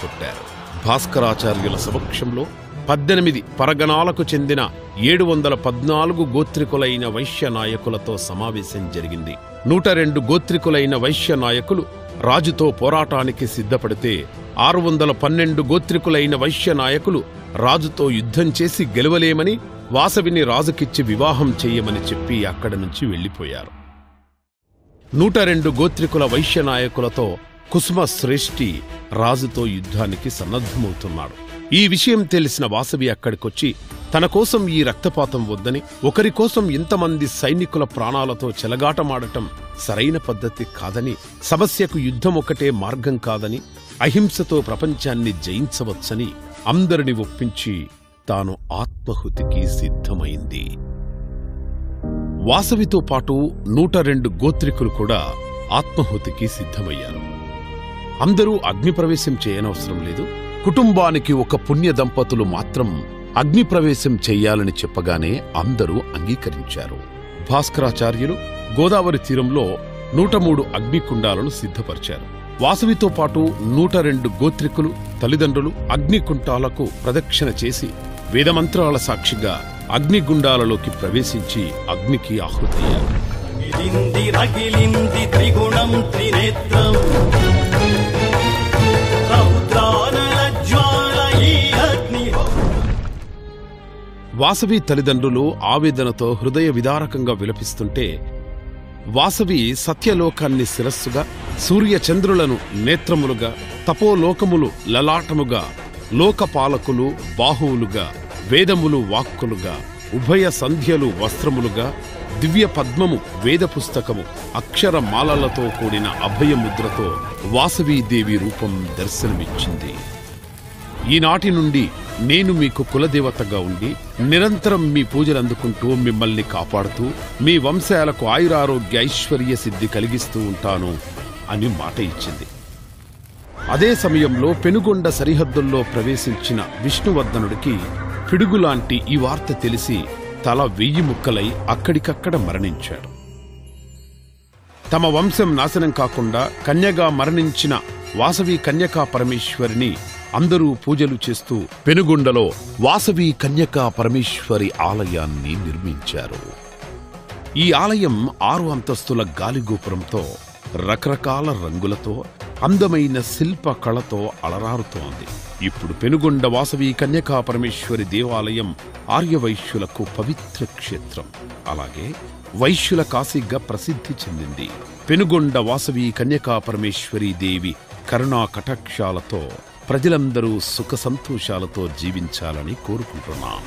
కొట్టారు. భాస్కరాచార్యుల సమక్షంలో 18 పరగణాలకు చెందిన 714 గోత్రికులైన వైశ్య నాయకులతో సమావేశం జరిగింది. 102 గోత్రికులైన వైశ్య నాయకులు రాజుతో పోరాటానికి సిద్ధపడితే 612 గోత్రికులైన వైశ్య నాయకులు రాజుతో యుద్ధం చేసి గెలవలేమని వాసవిని రాజుకిచ్చి వివాహం చెయ్యమని చెప్పి అక్కడి నుంచి వెళ్లిపోయారు. 102 గోత్రికుల వైశ్య నాయకులతో కుసుమ శ్రేష్ఠి రాజుతో యుద్ధానికి సన్నద్ధమవుతున్నాడు. ఈ విషయం తెలిసిన వాసవి అక్కడికొచ్చి తన కోసం ఈ రక్తపాతం వద్దని, ఒకరి కోసం ఇంతమంది సైనికుల ప్రాణాలతో చెలగాటమాడటం సరైన పద్ధతి కాదని, సమస్యకు యుద్ధం ఒకటే మార్గం కాదని, అహింసతో ప్రపంచాన్ని జయించవచ్చని అందరిని ఒప్పించి తాను ఆత్మహుతికి సిద్ధమైంది. వాసవితో పాటు 102 గోత్రికులు కూడా ఆత్మహుతికి సిద్ధమయ్యారు. అందరూ అగ్నిప్రవేశం చేయనవసరం లేదు, కుటుంబానికి ఒక పుణ్య దంపతులు మాత్రం అగ్నిప్రవేశం చెయ్యాలని చెప్పగానే అందరూ అంగీకరించారు. భాస్కరాచార్యులు గోదావరి తీరంలో 103 అగ్నికుండాలను సిద్ధపరిచారు. వాసవితో పాటు 102 గోత్రికులు తల్లిదండ్రులు అగ్నికుంటాలకు ప్రదక్షిణ చేసి వేదమంత్రాల సాక్షిగా అగ్నిగుండాలలోకి ప్రవేశించి అగ్నికి ఆహుతయ్యారు. వాసవి తల్లిదండ్రులు ఆవేదనతో హృదయ విదారకంగా విలపిస్తుంటే, వాసవి సత్యలోకాన్ని శిరస్సుగా, సూర్యచంద్రులను నేత్రములుగా, తపోలోకములు లలాటముగా, లోకపాలకులు బాహువులుగా, వేదములు వాక్కులుగా, ఉభయ సంధ్యలు వస్త్రములుగా, దివ్య పద్మము వేద పుస్తకము అక్షరమాలలతో కూడిన అభయముద్రతో వాసవీదేవి రూపం దర్శనమిచ్చింది. ఈనాటి నుండి నేను మీకు కులదేవతగా ఉండి నిరంతరం మీ పూజలందుకుంటూ మిమ్మల్ని కాపాడుతూ మీ వంశాలకు ఆయురారోగ్య ఐశ్వర్య సిద్ధి కలిగిస్తూ ఉంటాను అని మాట ఇచ్చింది. అదే సమయంలో పెనుగొండ సరిహద్దుల్లో ప్రవేశించిన విష్ణువర్ధనుడికి పిడుగులాంటి ఈ వార్త తెలిసి తల 1000 ముక్కలై అక్కడికక్కడ మరణించాడు. తమ వంశం నాశనం కాకుండా కన్యగా మరణించిన వాసవి కన్యకా పరమేశ్వరిని అందరూ పూజలు చేస్తూ పెనుగొండలో వాసవి కన్యకా పరమేశ్వరి ఆలయాన్ని నిర్మించారు. ఈ ఆలయం 6 అంతస్తుల గాలిగోపురంతో రకరకాల రంగులతో అందమైన శిల్ప కళతో అలరారుతోంది. ఇప్పుడు పెనుగొండ వాసవి కన్యకా పరమేశ్వరి దేవాలయం ఆర్యవైశ్యులకు పవిత్ర క్షేత్రం, అలాగే వైశ్యుల కాశీగా ప్రసిద్ధి చెందింది. పెనుగొండ వాసవి కన్యకా పరమేశ్వరి దేవి కరుణా కటాక్షాలతో ప్రజలందరూ సుఖ సంతోషాలతో జీవించాలని కోరుకుంటున్నాం.